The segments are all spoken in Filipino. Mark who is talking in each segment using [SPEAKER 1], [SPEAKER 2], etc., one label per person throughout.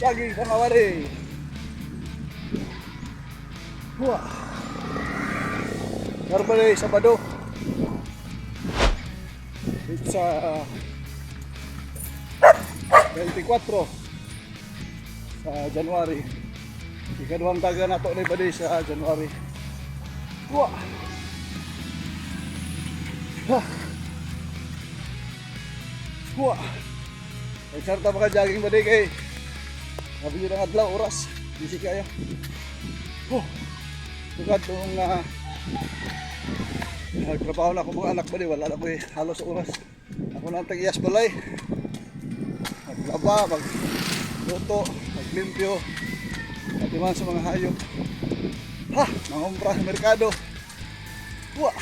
[SPEAKER 1] Jogging mga wari. Wah. Normally Sabado. It's 24 sa January. Ikaduhang taga na to na ba sa January. Wah. Wah. Ay sarta mga jogging ba kay sabi nyo ng adlaw oras. Busy kaya. Tugad nung nagtrabaho na ako mga anak ba wala na ko halos oras. Ako na ang tag-iyas balay. Maglaba, magluto, maglimpyo. At iman sa mga hayop. Nangumpra sa merkado. Wah!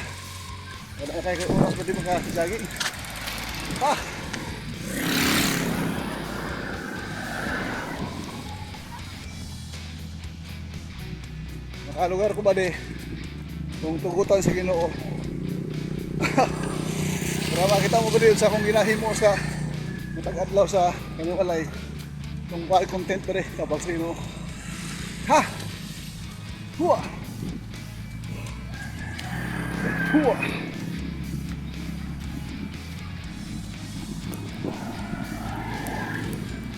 [SPEAKER 1] Wala na kayo oras ba di maka-jogging. Nakalugar ko ba di kung tugutan sa Ginoo. Para makita mo ba di sa akong ginahimo sa matag-adlaw sa kaniwalay kung bakit content pa rin kapag sa Ginoo. Huwa! Huwa!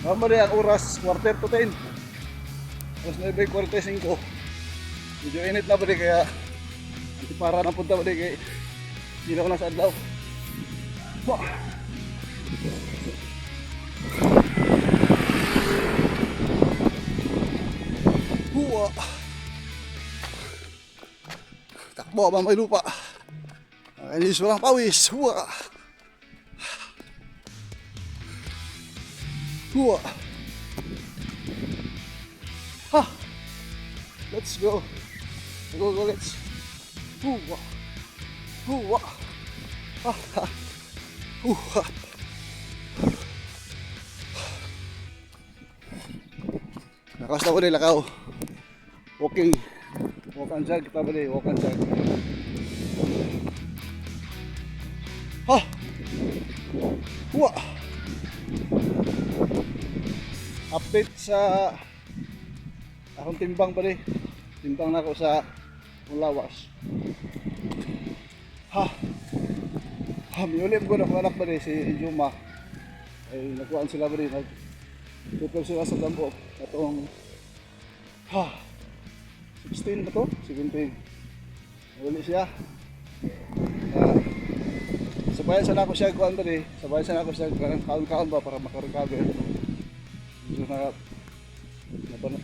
[SPEAKER 1] Tama rin ang oras, 4:10. Oras 9:45. Medyo init na ba rin kaya para na punta ba rin kaya hindi na ko nasa adlaw. Huwa! Takbo ba may lupa? Inis walang pawis. Huwa! Huwa! Let's go. Go, let's. Huwa! Huwa! Huwa! Nakas na ko rin lakaw. Walking. Walk and jog kita ba rin? Walk and jog. Huwa! Update sa akong timbang ba rin? Timbang na ako sa Lawas. Miulim ko na kung anak ba rin si Juma. Ay nagkuhaan sila ba rin. Nagtutol sila sa dambo. Atong 16 ba to? 17. Naguli siya. Sabayan sana ako siya kuhaan ba rin. Sabayan sana ako siya kaon-kaon ba para makarecover. So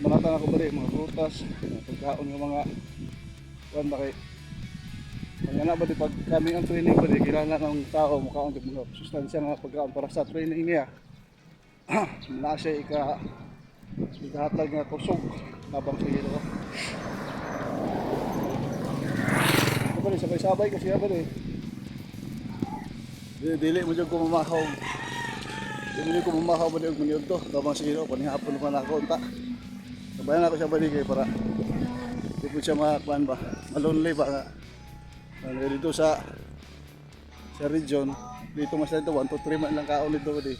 [SPEAKER 1] manatan ako ba rin mga prutas, pagkaon ng mga kuhaan ba kay mga ba di pag kami ang training ba di kailangan ng tao mukhaon ng mga sustansya ng pagkaon para sa training niya. Muna siya ikahatlag nga kusog habang sige ko. Ito ba rin sabay-sabay kasi ba rin dili mo dyan ko mamahaw. Dili ko mamahaw ba rin ang maniyog to habang sige ko panihapon naman ako unta. Sabayan ako siya ba rin para di po siya makakuan ba malonely ba dito sa region dito mas dito 1 to 3 man lang kaon dito ba di.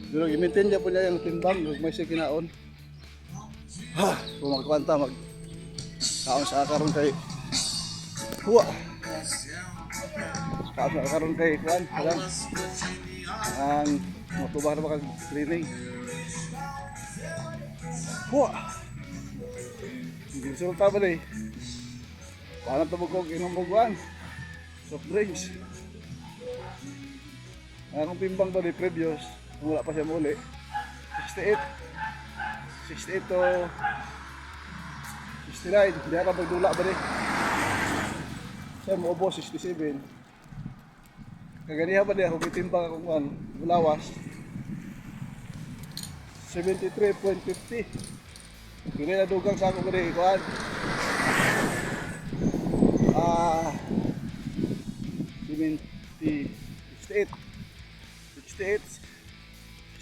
[SPEAKER 1] Pero i-maintain niya po niya yung timbang may siya kinaon. Kung magkwanta kaon sa karon kay huwa kaon sa karon kay kuan alam ang matubah na baka training huwa hindi resulta ba rin paano tabugog inumbuguan soft drinks akong timbang ba rin previous wala pa siya muli 68 to 69 hindi ka magdula ba rin siya mo obo 67 kaganiha ba rin ako kitimbang akong Lawas 73.50 kini na dugang sa ako ba rin ikuan 68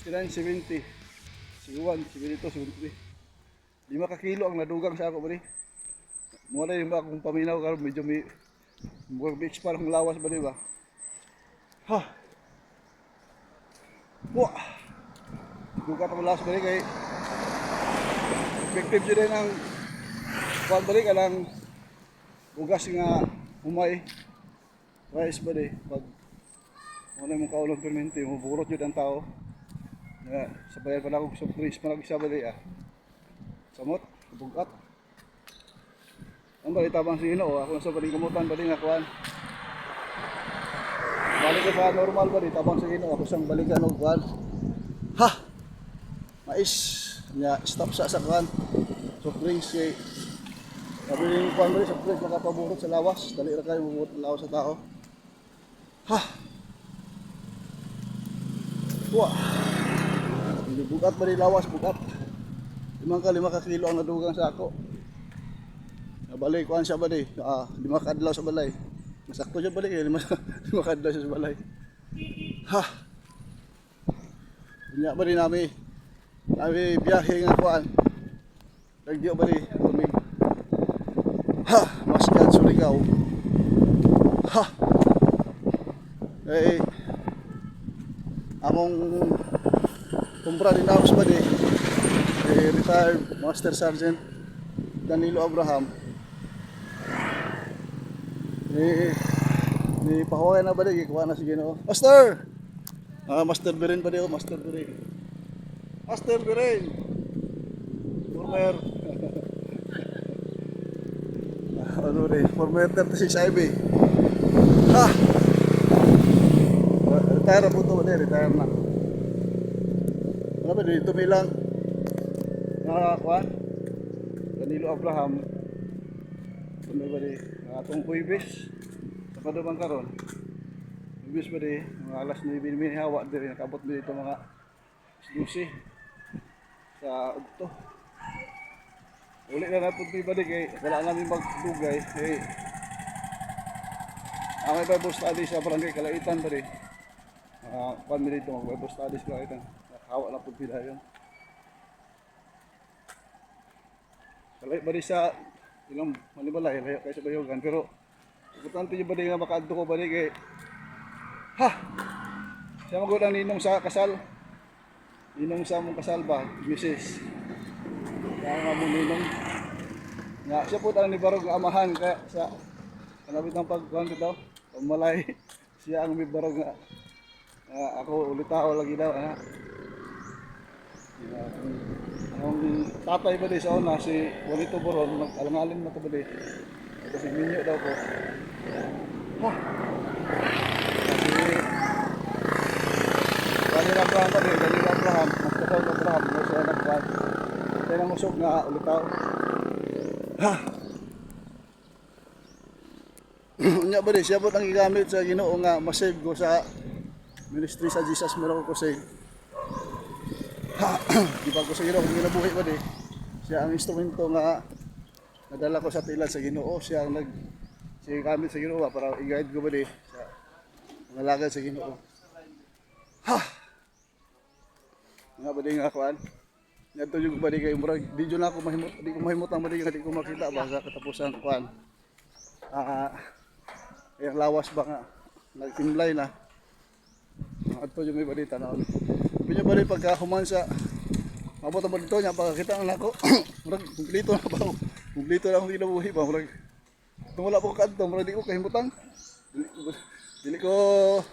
[SPEAKER 1] 69, 70 71, 72, 73 5 ka kilo ang nadugang sa ako ba rin muna yung ba akong paminaw karon medyo may beach parang Lawas ba rin ba wah dugat ang Lawas ba rin kay effective dyan din ang kuwan balik alang ugas nga humay rice ba di pag ano mong kaulong permente maburot yun ang tao sabayan pa na akong soft drinks pa nag-isa ba di samot, bugat ang bali tabang si Ginoo ako sa baling kamutan ba di nga kuwan balik ko sa normal ba di tabang si Ginoo ako sang balikan og kuwan ha mais nya stop sa kuwan soft drinks kay sabi rin kuwan ba di soft drinks makapaburot sa lawas dali ra kayo maburot ang lawas sa tao ha wah bugat ba di lawas bugat 5 ka kilo ang nadugang sa ako nabalay kuhan siya ba di 5 ka adlaw sa balay masakto siya balik 5 ka adlaw siya sa balay ha unya ba di nami biyahe nga kuhan nagdiyo ba di tumig ha maskan Surigao ha eh among kumpra din house ba di retired Master Sergeant Danilo Abraham ni pahuway na ba di kuha na si Ginoo Master Master Biren ba di Master Biren Master Biren former ano di former 36 IB ha retire po to ba di retire na ano ba di tumilang kuan Danilo Abraham ano ba di atong Huwebes sa padumang karon Huwebes ba di mga alas 9 hawa diri nakabot mi dito mga 12 sa udto uli na napud mi ba di kay wala namin magdugay kay ang may Bible study sa barangay Kalaitan ba di kuan mi dito mag Bible study sa Kalaitan hawa na pud pila yun kalay ba di sa ilang manibalay layo kay sa bayogan pero importante yung ba di nga makaadto ko ba di kay ha siya magod ang ninong sa kasal ninong sa mong kasal ba misis kaya nga mong ninong nga siya po ang nibarog nga amahan kaya sa kanabit ng pagkuhan ko daw pamalay siya ang mibarog nga ako ulit tao lagi daw ang tatay ba di sa una si Juanito Boron nag-alangalin na ito ba di ito si Minyo daw ko ha kasi Danilo Abraham ba di Danilo Abraham Master Abraham mo siya nagkuhan kaya nang usog nga ulit tao ha unya ba di siya po nang igamit sa Ginoo nga masave ko sa ministry sa Jesus Miracle Crusade di ba ko sa Ginoo kung ginabuhi ba di siya ang instrumento nga nadala ko sa tilan sa Ginoo siya ang siya gamit sa Ginoo para i-guide ko ba di sa mga lagay sa Ginoo ha nga ba di nga kuan ngadto jud ba di kay murag di jud na ako mahimot di ko mahimot ang ba di nga di ko makita ba sa katapusan kuan yung lawas ba nga nagtimlay na ngadto jud may balita na pinyo ba rin pagkahuman sa mabot ang dito niya pagkakita ang nako murag kumplito na ba kumplito na akong ginabuhi ba murag kung wala po kanto murag di ko kahimutang dili ko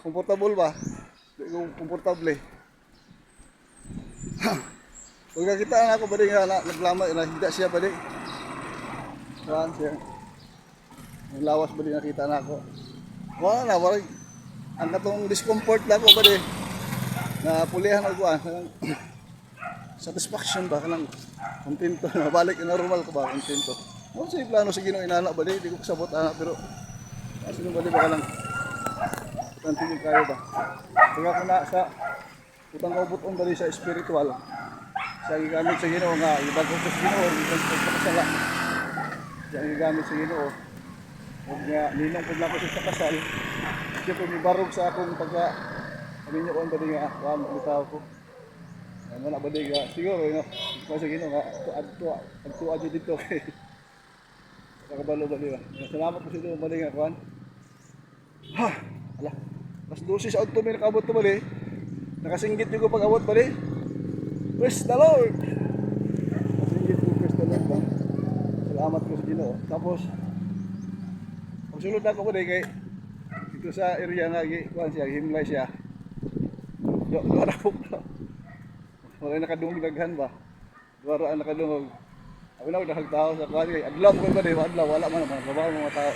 [SPEAKER 1] comfortable ba di ko komportable pagkakita ang ako ba rin nga naglamay na hindi siya ba rin saan siya yung lawas ba rin nakita na ako wala na murag ang katong discomfort na ako ba rin na pulihan ako satisfaction ba kanang kontento na balik na normal ko ba kontento mo sa plano sa Ginoo inana ba di ko kasabot ana pero kasi nung bali ba kanang continue kayo ba kaya ko na sa utang kaubuton bali sa spiritual sa gigamit sa Ginoo nga ibang ko sa Ginoo ibang ko sa kasala siya gigamit sa Ginoo ug nga ninong pud nako sa kasal siya pud mibarog sa akong pagka ninyo ko ba di nga bitaw ko wala ba di nga siguro no kasi Ginoo nga adto adto dito kay nakabalo ba di ba salamat po sa Ginoo ba di nga kuan ha ala mas 12 sa adto may nakabot to bali nakasinggit ko pag awot bali praise the Lord nakasinggit ko praise the salamat ko sa Ginoo. Tapos pagsulod ako ba kay dito sa area nga kuan siya, himlay siya. Wala po. Wala nakadungog daghan ba? Wala ang nakadungog. Ako na dahil tao sa kuan kay adlaw ko ba di adlaw wala man mga trabaho mga tao.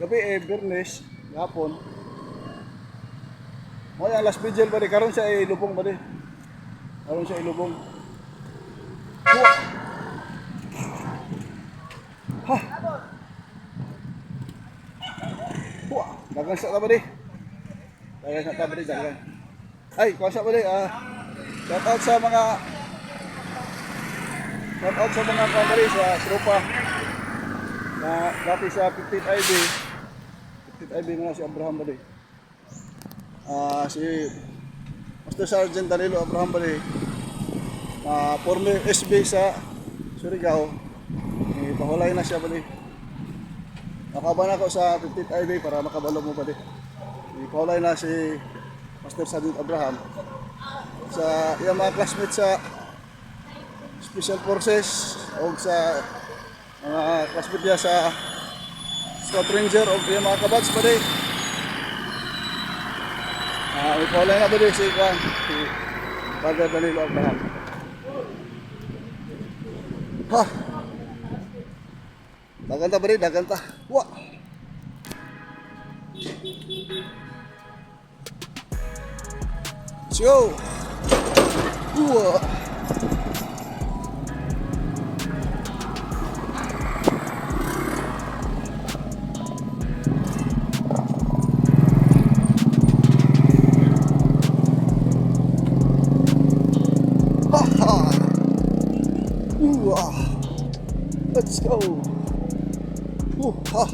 [SPEAKER 1] Gabi Bernes, hapon. Mo yung last vigil ba di karon siya ilubong ba di? Karon siya ilubong. Ha. Wah, dagan sa ta ba di? Dagan sa ta ba di dagan. Ay, kuasa ba di? Shout out sa mga kamari sa tropa na dati sa 15th IB. 15th IB mga si Abraham ba di? Si Master Sergeant Danilo Abraham ba di? Former SB sa Surigao. Pahulay na siya ba di? Nakaban ako sa 15th IB para makabalo mo ba di? Pahulay na si Master Sergeant Abraham sa iyang mga classmates sa Special Forces o sa mga classmates niya sa Scout Ranger o iyang mga kabats ba di? Pahulay na ba di si Father Danilo Abraham? Ha! Daganta ba rin? Daganta. Wah! Let's go! Wah! Ha ha! Wah! Let's go! Ha!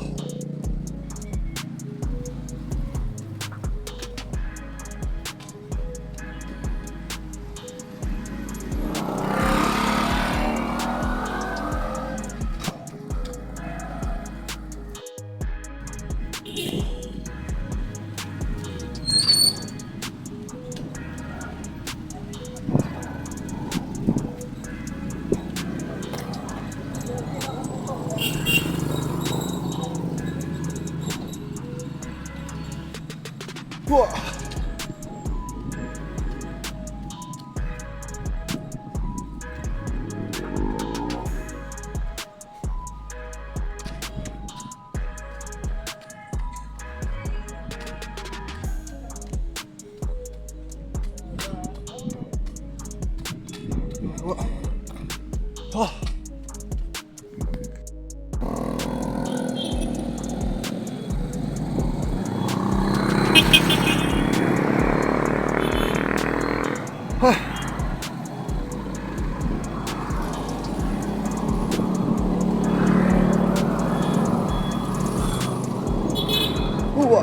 [SPEAKER 1] Wah! Wah!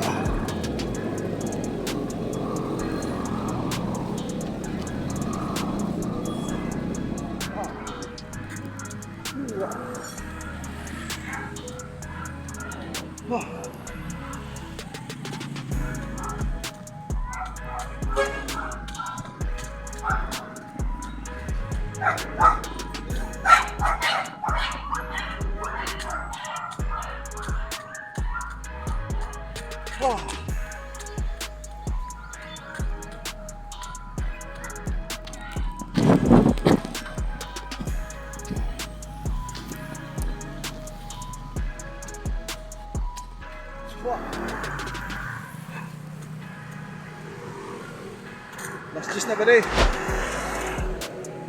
[SPEAKER 1] Last 10 na ba di?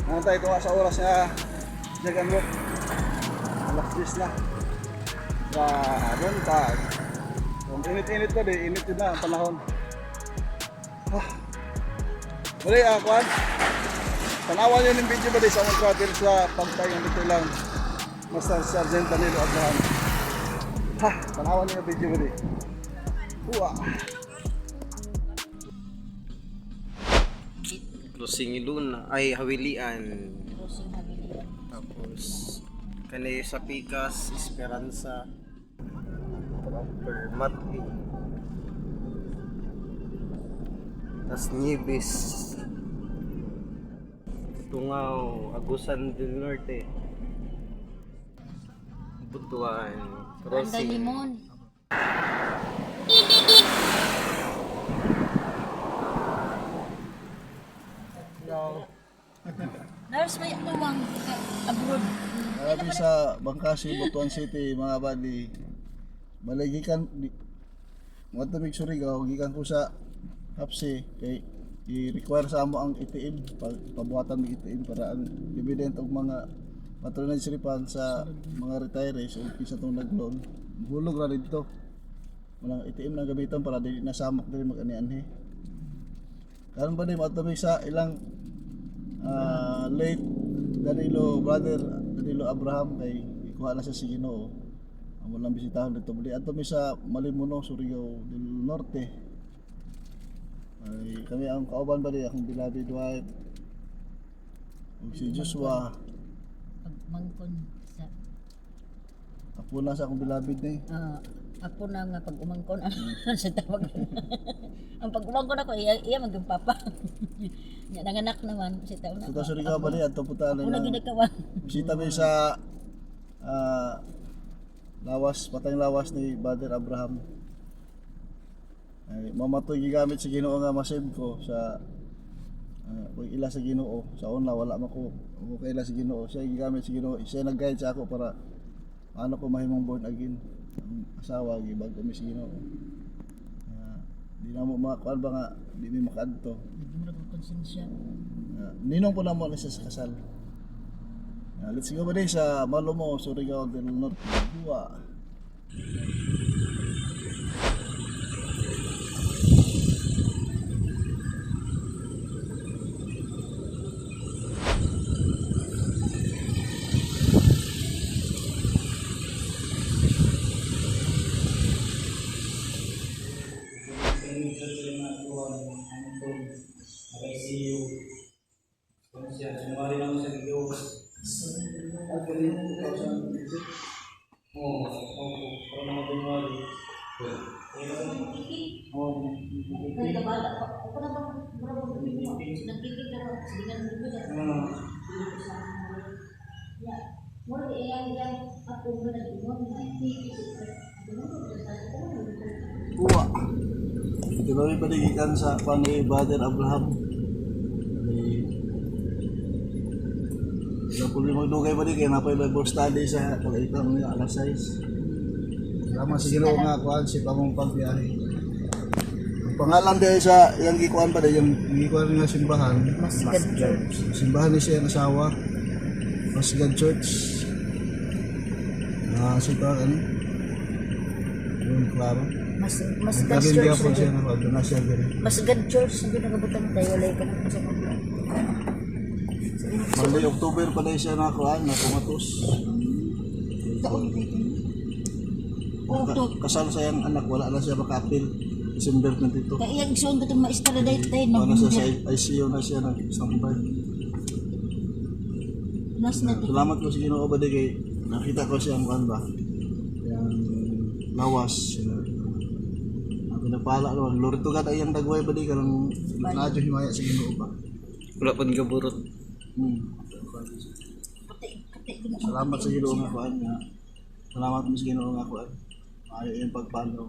[SPEAKER 1] Nantay ko sa oras na jagan mo. Last 10 na. Buntag. Kung init-init pa di, init yun na ang panahon. Bali, kuhan. Tanawan nyo yung video ba di sa mga travel sa pagtayong dito lang. Master Sergeant Danilo Abraham. Tanawan nyo yung video ba di.
[SPEAKER 2] Crossing Luna ay Hawilian. Tapos kanay sa Picas, Esperanza, Permati. Tas Nieves, Tungaw, Agusan del Norte. Butuan.
[SPEAKER 3] Anda
[SPEAKER 2] Crossing.
[SPEAKER 3] limon. Nurse may tuwang abroad.
[SPEAKER 1] Grabe sa Bangkasi, Butuan City, mga buddy. Maligikan, mga tumig Surigao, gikan ko sa Hapsi, kay i-require sa amo ang ATM, pabuhatan ng ATM para ang dividend og mga patronage refund sa mga retirees o kisa itong nag-loan. Hulog na dito. Walang ATM na gamitan para di nasamok din mag-ani-anhi. Karon ba din matumig sa ilang late brother Danilo Abraham kay ikuha na siya si Ginoo. Amo lang bisitahon dito bali ato mi sa Malimuno, Surigao del Norte. Ay kami ang kauban ba di akong beloved wife. Ug si Joshua,
[SPEAKER 3] Pagmangkon sa
[SPEAKER 1] apo na sa akong beloved ni.
[SPEAKER 3] ako na nga pag umangkon sa tawag. Ang pag umangkon ako iya maging papa. Nya nanganak naman si taon na.
[SPEAKER 1] Sa Surigao ba di ato puta
[SPEAKER 3] Ako
[SPEAKER 1] na.
[SPEAKER 3] na ginakawan.
[SPEAKER 1] Bisita mi sa lawas, patayng lawas ni Brother Abraham. Ay mamatoy gigamit sa Ginoo nga masave ko sa pag ila sa Ginoo sa una wala man ko kaila sa Ginoo, siya gigamit sa Ginoo, siya nag-guide sa ako para ano ko mahimong born again ang asawa gibag mi sa Ginoo. Di na mo makakuan ba nga di mi makaadto.
[SPEAKER 3] Nagmurag ang konsensya.
[SPEAKER 1] Ninong po na mo na siya sa kasal. Let's go ba din sa Malomo, Surigao del Norte. Buwa. Buwa. Ito na rin panigikan sa ni Brother Abraham. Sa puli magdugay pa din kaya napay Bible study sa pag-ikang mga alas 6. Salamat sa Ginoo nga kuan si pamong pagbiyahe. Ang pangalan din sa yung gikuan pa din yung gikuan nga simbahan.
[SPEAKER 3] Masgad Church.
[SPEAKER 1] Simbahan ni siya ang asawa. Masgad Church. Simbahan ano? Yung klaro.
[SPEAKER 3] Masgad
[SPEAKER 1] Naging
[SPEAKER 3] Church.
[SPEAKER 1] po siya na wag na siya diri.
[SPEAKER 3] Masgad Church sabi nagabutan tayo walay ka na sa mga.
[SPEAKER 1] Bali October pa din siya na kuan na kumatos. Kasal sa iyang anak, wala na siya makapil. December 22.
[SPEAKER 3] Kaya iyang isuon ko itong maestra dahil tayo
[SPEAKER 1] Ano siya sa ICU na siya nag-standby.
[SPEAKER 3] Nas na ito.
[SPEAKER 1] Salamat ko sa Ginoo ba di kay nakita ko siya ang kuan ba. Yang lawas. Ako nagpala naman. Lord to God ay ang dagway ba di ka lang nadyo himaya sa Ginoo ba.
[SPEAKER 2] Wala pang gaburot.
[SPEAKER 1] Salamat sa Ginoo nga kuan nga. Salamat mo sa Ginoo nga kuan. Ay yung pagpano.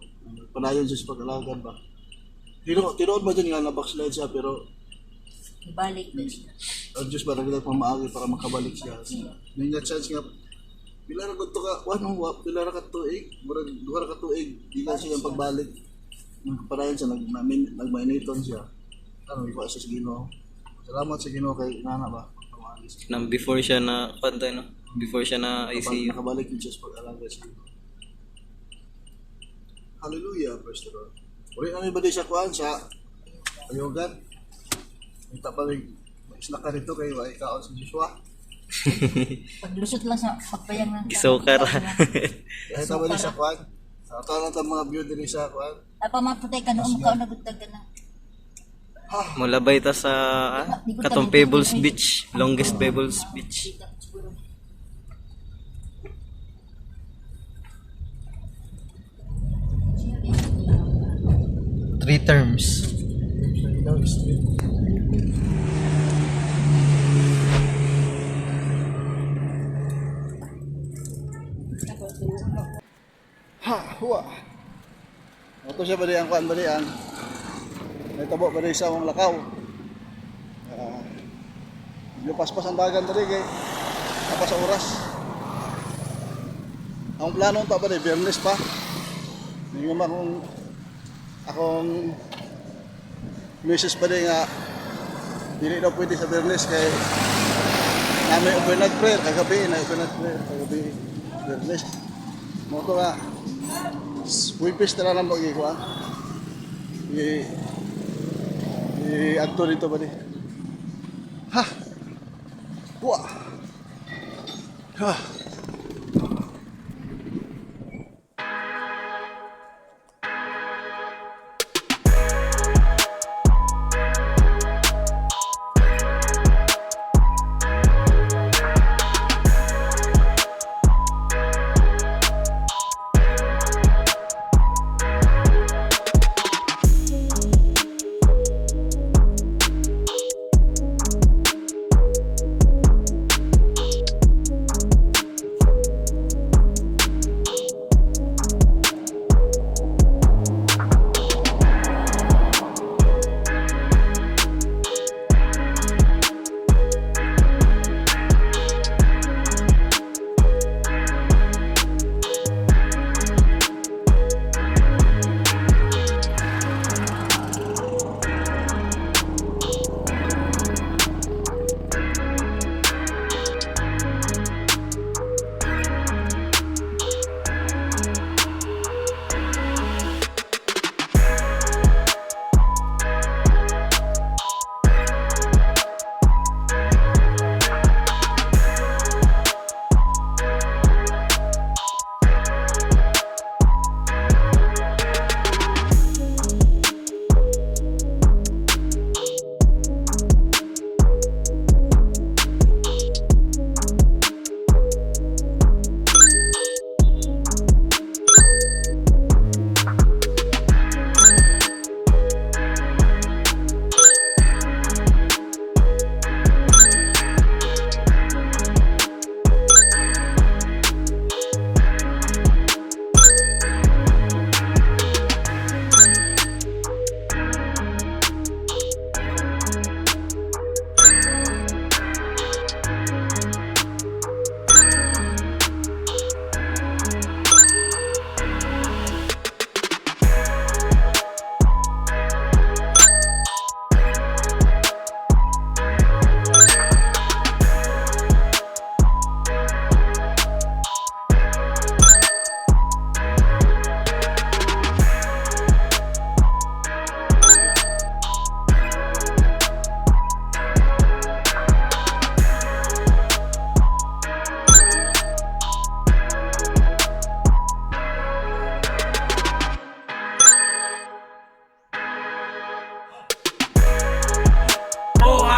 [SPEAKER 1] Palayon siya sa pag-alagan ba. Tinuod ba dyan nga na backslide siya pero
[SPEAKER 3] Balik na siya.
[SPEAKER 1] ang Diyos ba naglag pamaagi para makabalik siya. May nga chance nga pila ra kadto ka pila ra ka tuig, murag duha ra ka tuig, di lang siya ang pagbalik. Palayon siya nagmainiton siya. Ano ikuha siya sa Ginoo. Salamat sa Ginoo kay nana ba.
[SPEAKER 2] Nang before siya na kanta no. Before siya na ICU.
[SPEAKER 1] Nakabalik yung Diyos pag-alaga siya. Hallelujah, praise the Lord. Uli namin ba di siya kuhaan sa Ayogan? Kita pa rin, mag-snack ka rito kayo ay kaon sa Joshua.
[SPEAKER 3] Paglusot lang sa pagpayang ng
[SPEAKER 2] Isokar.
[SPEAKER 1] Kahit pa di siya kuhaan. Sa taon ng mga view din siya kuhaan.
[SPEAKER 3] Apa maputay ka noong ka nagutag ka na.
[SPEAKER 2] Mulabay ta sa katong Pebbles Beach, longest Pebbles Beach. 3 terms.
[SPEAKER 1] Ha, huwa. Ito siya ba di ang kuan ba di ang may tabo ba di sa mga lakaw. Lupas-pas ang dagan ba di kay tapos sa oras. Ang plano ta ba di Biyernes pa. Hindi naman akong misis pa di nga dili daw pwede sa Biyernes kay namin overnight prayer kagabi na overnight prayer kagabi Biyernes. Mo to nga Wipis na lang mag-ikuan. I-adto dito ba di? Ha! Wah! Ha!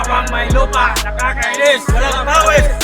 [SPEAKER 4] Habang may lupa, nakakainis, walang pawis.